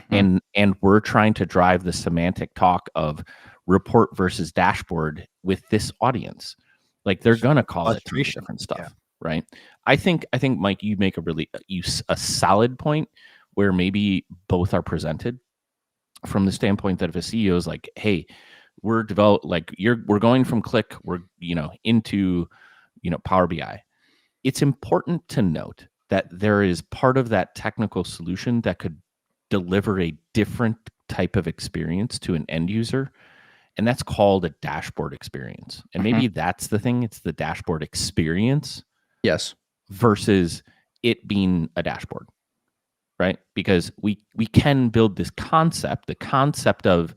And we're trying to drive the semantic talk of report versus dashboard with this audience. Like, they're gonna call it three different stuff, right? I think Mike, you make a solid point where maybe both are presented from the standpoint that if a CEO is like, hey, we're going from Click, into Power BI. It's important to note that there is part of that technical solution that could deliver a different type of experience to an end user, and that's called a dashboard experience. And maybe that's the thing, it's the dashboard experience, versus it being a dashboard, right? Because we can build this concept, the concept of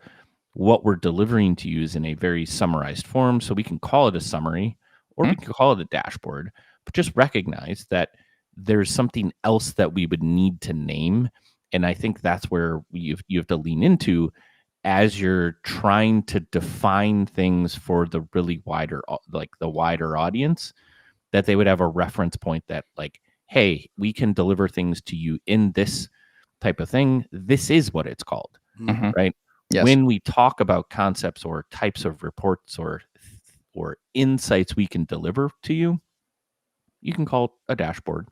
what we're delivering to you is in a very summarized form, so we can call it a summary, or we can call it a dashboard, but just recognize that there's something else that we would need to name. And I think that's where you have to lean into as you're trying to define things for the really wider, like the wider audience, that they would have a reference point that like, hey, we can deliver things to you in this type of thing. This is what it's called, Mhm. right? Yes. When we talk about concepts or types of reports or insights we can deliver to you, you can call it a dashboard,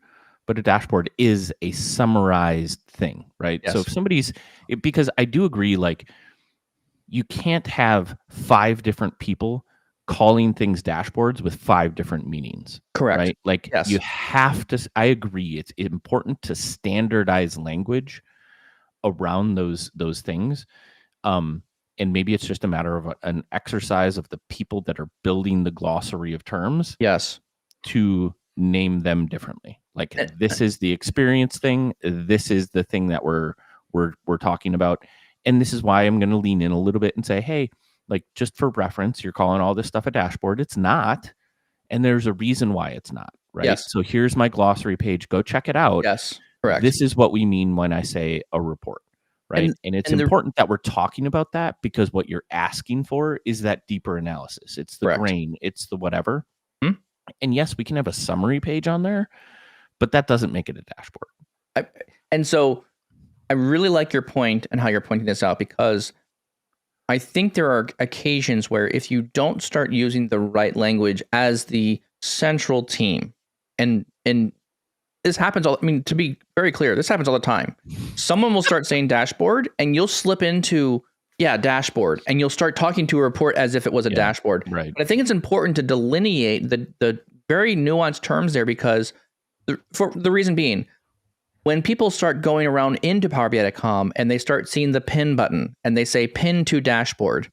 but a dashboard is a summarized thing, right? Yes. So if because I do agree, like, you can't have 5 different people calling things dashboards with 5 different meanings. Correct. Right? Like, Yes. you have to, I agree, it's important to standardize language around those things. And maybe it's just a matter of an exercise of the people that are building the glossary of terms Yes. to name them differently. Like, this is the experience thing. This is the thing that we're talking about. And this is why I'm going to lean in a little bit and say, hey, like, just for reference, you're calling all this stuff a dashboard. It's not. And there's a reason why it's not, right? Yes. So here's my glossary page. Go check it out. Yes. Correct. This is what we mean when I say a report, right? And it's important that we're talking about that, because what you're asking for is that deeper analysis. It's the grain. It's the whatever. Hmm? And yes, we can have a summary page on there, but that doesn't make it a dashboard. And so I really like your point and how you're pointing this out, because I think there are occasions where if you don't start using the right language as the central team, and this happens all, I mean, to be very clear, this happens all the time. Someone will start saying dashboard and you'll slip into, dashboard, and you'll start talking to a report as if it was a dashboard. Right. But I think it's important to delineate the very nuanced terms there, because for the reason being, when people start going around into Power BI.com and they start seeing the pin button and they say pin to dashboard,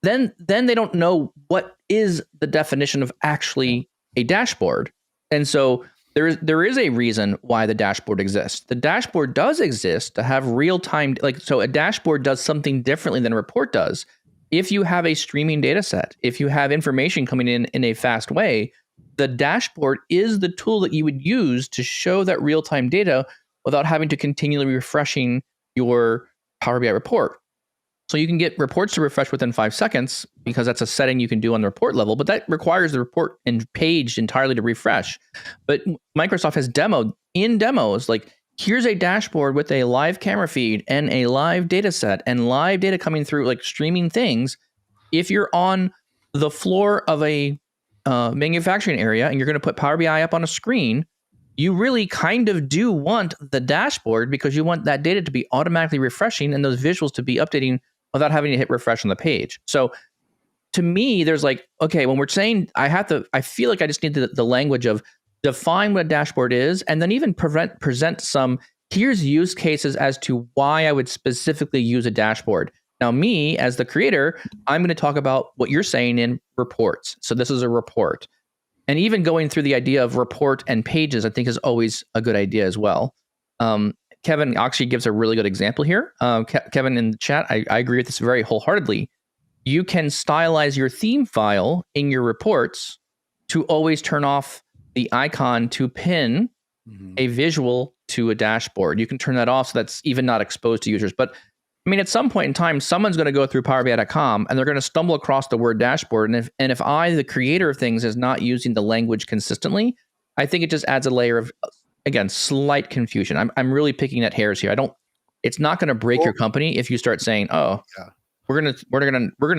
then they don't know what is the definition of actually a dashboard. And so there is a reason why the dashboard exists. The dashboard does exist to have real-time, so a dashboard does something differently than a report does. If you have a streaming data set, if you have information coming in a fast way, the dashboard is the tool that you would use to show that real-time data without having to continually refreshing your Power BI report. So you can get reports to refresh within 5 seconds, because that's a setting you can do on the report level, but that requires the report and page entirely to refresh. But Microsoft has demoed in demos, like, here's a dashboard with a live camera feed and a live data set and live data coming through, like streaming things. If you're on the floor of a manufacturing area and you're going to put Power BI up on a screen, you really kind of do want the dashboard, because you want that data to be automatically refreshing and those visuals to be updating without having to hit refresh on the page. So to me, there's like, okay, when we're saying I feel like I just need the language of define what a dashboard is, and then even present some, here's use cases as to why I would specifically use a dashboard. Now, me as the creator, I'm going to talk about what you're saying in reports. So this is a report. And even going through the idea of report and pages, I think is always a good idea as well. Kevin actually gives a really good example here. Kevin in the chat, I agree with this very wholeheartedly. You can stylize your theme file in your reports to always turn off the icon to pin a visual to a dashboard. You can turn that off so that's even not exposed to users. But I mean, at some point in time, someone's going to go through PowerBI.com and they're going to stumble across the word dashboard. And if I, the creator of things, is not using the language consistently, I think it just adds a layer of, again, slight confusion. I'm really picking at hairs here. It's not going to break your company if you start saying, "Oh, we're gonna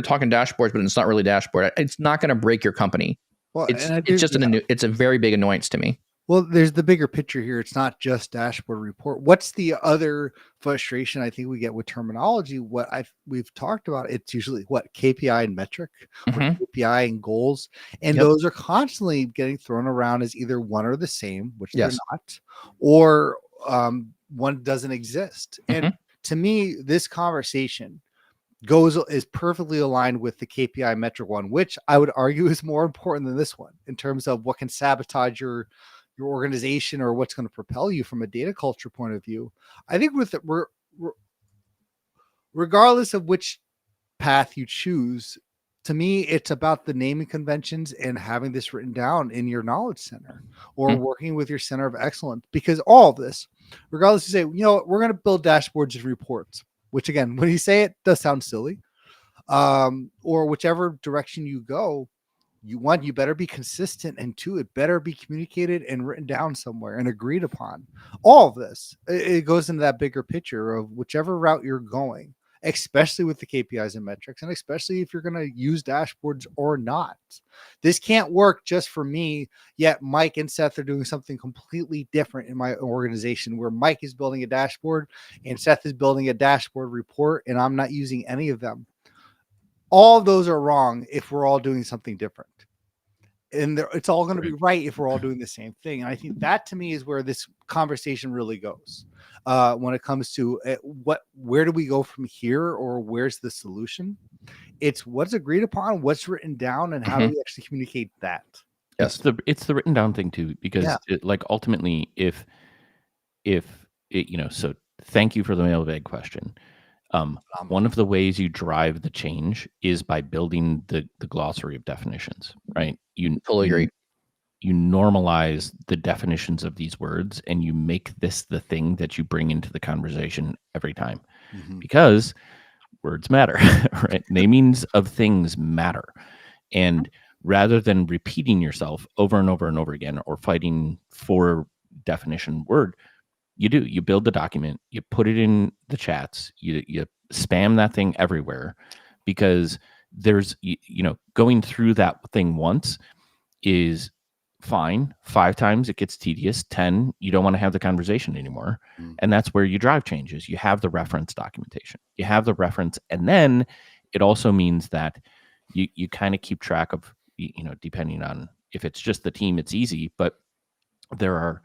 talk in dashboards, but it's not really dashboard." It's not going to break your company. Well, it's just it's a very big annoyance to me. Well, there's the bigger picture here. It's not just dashboard report. What's the other frustration I think we get with terminology? We've talked about, it's usually what KPI and metric, or KPI and goals, and those are constantly getting thrown around as either one or the same, which they're not, or one doesn't exist. And to me, this conversation is perfectly aligned with the KPI metric one, which I would argue is more important than this one in terms of what can sabotage your organization or what's going to propel you from a data culture point of view. I think regardless of which path you choose, to me, it's about the naming conventions and having this written down in your knowledge center or working with your center of excellence, because all of this, regardless, you say, we're going to build dashboards and reports. which again, when you say it, does sound silly. Or whichever direction you go, you better be consistent, and two, it better be communicated and written down somewhere and agreed upon. All of this, it goes into that bigger picture of whichever route you're going, especially with the KPIs and metrics, and especially if you're going to use dashboards or not. This can't work just for me, yet Mike and Seth are doing something completely different in my organization, where Mike is building a dashboard and Seth is building a dashboard report, and I'm not using any of them. All of those are wrong if we're all doing something different. And it's all going to be right if we're all doing the same thing. And I think that, to me, is where this conversation really goes when it comes to where do we go from here, or where's the solution? It's what's agreed upon, what's written down, and how do we actually communicate that? Yes, it's the written down thing too, because ultimately, if it, so thank you for the mailbag question. One of the ways you drive the change is by building the glossary of definitions, right? You totally agree. You normalize the definitions of these words, and you make this the thing that you bring into the conversation every time, because words matter, right? Namings of things matter. And rather than repeating yourself over and over and over again, or fighting for definition word, you build the document, you put it in the chats, you spam that thing everywhere, because there's, going through that thing once is fine. 5 times it gets tedious. 10, you don't want to have the conversation anymore. And that's where you drive changes. You have the reference documentation, you have the reference. And then it also means that you kind of keep track of, depending on if it's just the team, it's easy, but there are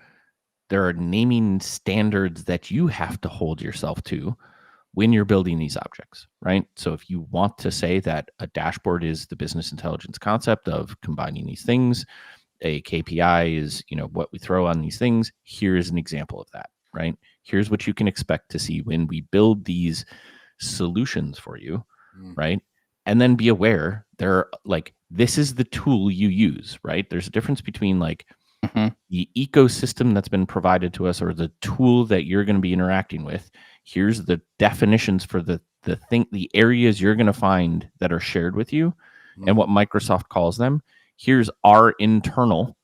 naming standards that you have to hold yourself to when you're building these objects, right? So if you want to say that a dashboard is the business intelligence concept of combining these things, a KPI is, what we throw on these things, here is an example of that, right? Here's what you can expect to see when we build these solutions for you, right? And then be aware this is the tool you use, right? There's a difference between the ecosystem that's been provided to us, or the tool that you're going to be interacting with. Here's the definitions for the areas you're going to find that are shared with you, and what Microsoft calls them. Here's our internal,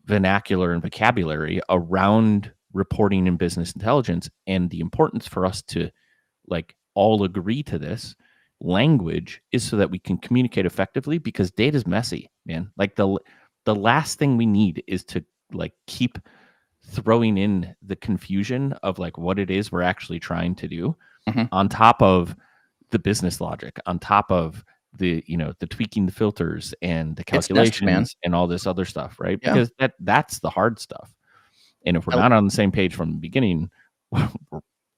vernacular and vocabulary around reporting and business intelligence, and the importance for us to all agree to this language is so that we can communicate effectively, because data is messy, man. The last thing we need is to keep throwing in the confusion of what it is we're actually trying to do, on top of the business logic, on top of the the tweaking the filters and the calculations and all this other stuff, right? Yeah. Because that's the hard stuff. And if we're not on the same page from the beginning,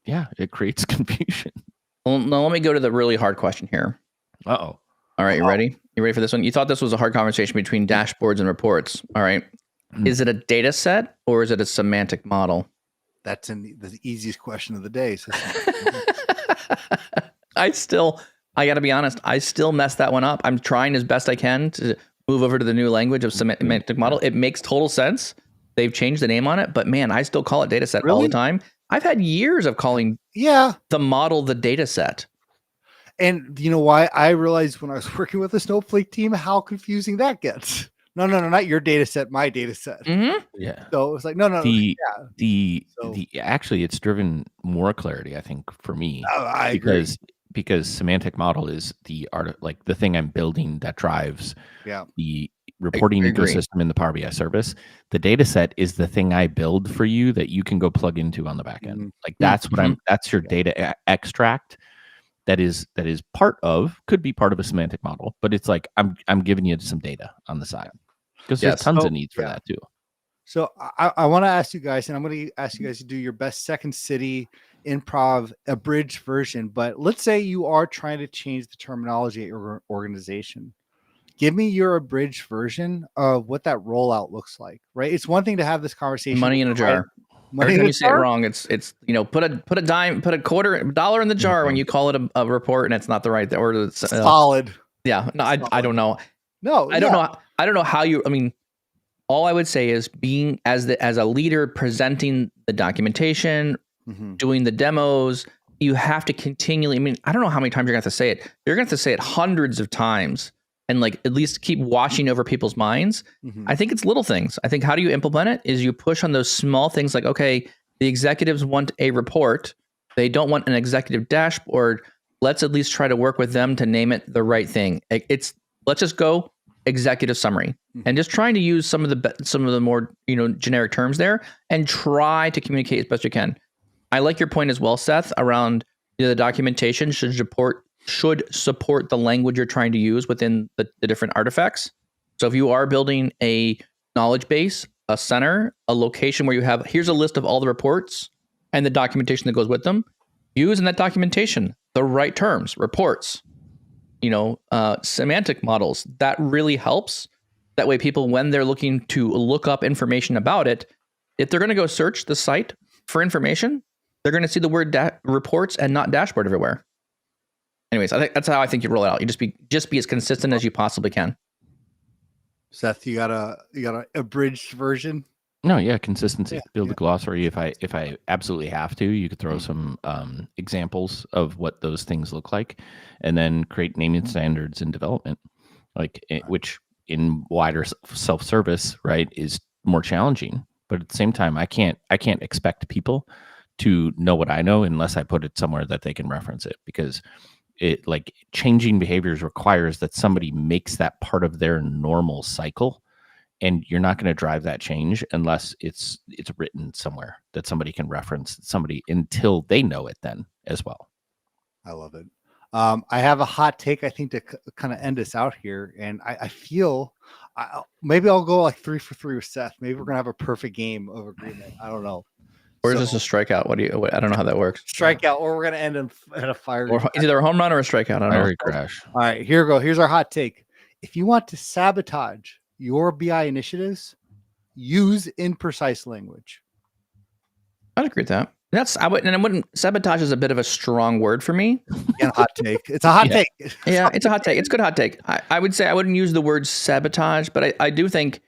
it creates confusion. Well, now let me go to the really hard question here. Uh-oh. All right, you ready? You ready for this one? You thought this was a hard conversation between dashboards and reports. All right. Is it a data set, or is it a semantic model? That's the easiest question of the day. So I got to be honest, I still mess that one up. I'm trying as best I can to move over to the new language of semantic model. It makes total sense. They've changed the name on it, but man, I still call it data set all the time. I've had years of calling the model the data set. And you know why? I realized when I was working with the Snowflake team how confusing that gets. No, not your data set, my data set. Yeah. So it's Actually, it's driven more clarity, I think, for me. I agree. Because semantic model is the the thing I'm building that drives the reporting ecosystem in the Power BI service. The data set is the thing I build for you that you can go plug into on the back end. That's what that's your data extract. That is could be part of a semantic model, but it's I'm giving you some data on the side, because there's tons of needs for that too. So I want to ask you guys, and I'm going to ask you guys to do your best Second City improv abridged version. But let's say you are trying to change the terminology at your organization. Give me your abridged version of what that rollout looks like. Right? It's one thing to have this conversation. Money in a jar. Every time you say it wrong, it's put a dime, put $0.25 in the jar when you call it a report, and it's not the right or solid. Yeah, no, I don't know. No, I don't know. I don't know how you. I mean, all I would say is being as a leader, presenting the documentation, doing the demos, you have to continually, I mean, I don't know how many times you're going to have to say it. You're going to have to say it hundreds of times and like at least keep watching over people's minds. I think it's little things. I think how do you implement it is you push on those small things like, okay, the executives want a report. They don't want an executive dashboard. Let's at least try to work with them to name it the right thing. Let's just go executive summary and just trying to use some of the more, generic terms there and try to communicate as best you can. I like your point as well, Seth, around the documentation should support the language you're trying to use within the different artifacts. So if you are building a knowledge base, a center, a location where you have, here's a list of all the reports and the documentation that goes with them, use in that documentation the right terms, reports, semantic models. That really helps. That way people, when they're looking to look up information about it, if they're going to go search the site for information, they're going to see the word reports and not dashboard everywhere. Anyways, I think that's how I think you roll it out. You just be as consistent as you possibly can. Seth, you got a abridged version? No, yeah, consistency. Build a glossary. If I absolutely have to, you could throw some examples of what those things look like, and then create naming standards in development, which in wider self-service, right, is more challenging. But at the same time, I can't expect people to know what I know unless I put it somewhere that they can reference it, because it changing behaviors requires that somebody makes that part of their normal cycle. And you're not going to drive that change unless it's written somewhere that somebody can reference until they know it then as well. I love it. I have a hot take, I think, to kind of end us out here. And I feel maybe I'll go like 3 for 3 with Seth. Maybe we're going to have a perfect game of agreement. I don't know. Or is this a strikeout? I don't know how that works. Strikeout, or we're going to end in a fire. Or it's either a home run or a strikeout. I don't know. Crash. All right, here we go. Here's our hot take. If you want to sabotage your BI initiatives, use imprecise language. I'd agree with that. Sabotage is a bit of a strong word for me. Again, hot take. It's a hot take. Yeah, it's a hot take. It's a good hot take. I would say I wouldn't use the word sabotage, but I do think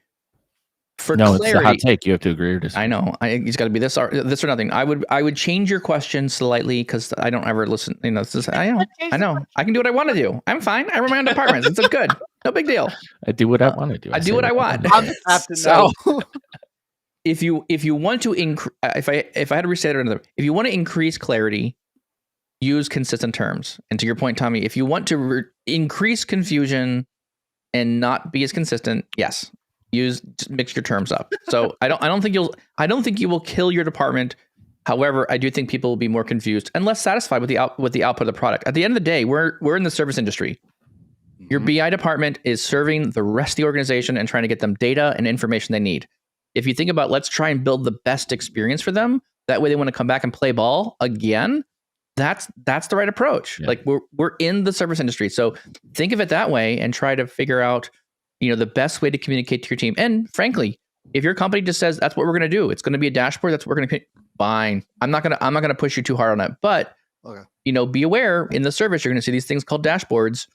for clarity, it's a hot take. You have to agree or disagree. I know. It's got to be this or nothing. I would change your question slightly because I don't ever listen. I know. I can do what I want to do. I'm fine. I run my own departments. It's good. No big deal. I do what I want to do. I do what I want. So, if you want to if I had to restate it another, if you want to increase clarity, use consistent terms. And to your point, Tommy, if you want to increase confusion and not be as consistent, yes, just mix your terms up. So I don't think you will kill your department. However, I do think people will be more confused and less satisfied with the output of the product. At the end of the day, we're in the service industry. Your BI department is serving the rest of the organization and trying to get them data and information they need. If you think about, let's try and build the best experience for them, that way they want to come back and play ball again. That's the right approach. Yeah. Like we're in the service industry. So think of it that way and try to figure out, the best way to communicate to your team. And frankly, if your company just says that's what we're going to do, it's going to be a dashboard, that's what we're going to fine. I'm not going to push you too hard on that. But be aware in the service, you're going to see these things called dashboards.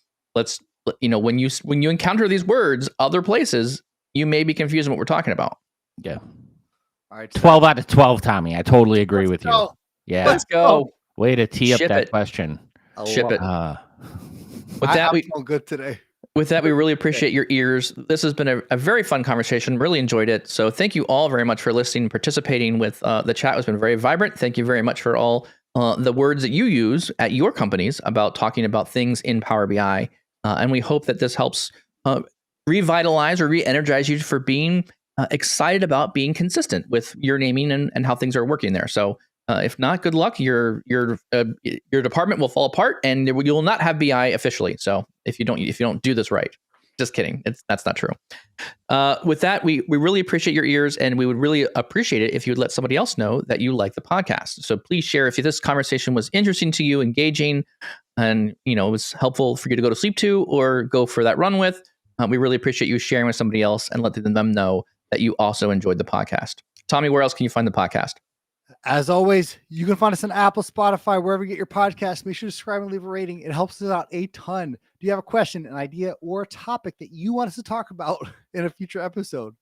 When you encounter these words other places, you may be confused on what we're talking about. Yeah. All right. 12 out of 12, Tommy. I totally agree with you. Yeah. Let's go. Way to tee up that question. Ship it. With that, we feel good today. With that, we really appreciate your ears. This has been a very fun conversation. Really enjoyed it. So thank you all very much for listening and participating with the chat. Has been very vibrant. Thank you very much for all the words that you use at your companies about talking about things in Power BI. And we hope that this helps revitalize or re-energize you for being excited about being consistent with your naming and how things are working there. So if not, good luck. Your department will fall apart, and you will not have BI officially. So if you don't do this right, just kidding. That's not true. With that, we really appreciate your ears, and we would really appreciate it if you would let somebody else know that you like the podcast. So please share if this conversation was interesting to you, engaging, and it was helpful for you to go to sleep to or go for that run with. We really appreciate you sharing with somebody else and letting them know that you also enjoyed the podcast. Tommy, where else can you find the podcast? As always, you can find us on Apple, Spotify, wherever you get your podcast. Make sure to subscribe and leave a rating. It helps us out a ton. Do you have a question, an idea, or a topic that you want us to talk about in a future episode?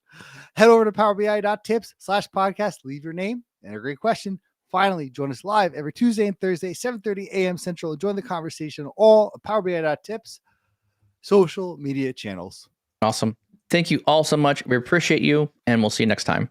Head over to powerbi.tips/podcast. Leave your name and a great question. Finally, join us live every Tuesday and Thursday, 7:30 a.m. Central, and join the conversation on all Power BI Tips social media channels. Awesome. Thank you all so much. We appreciate you, and we'll see you next time.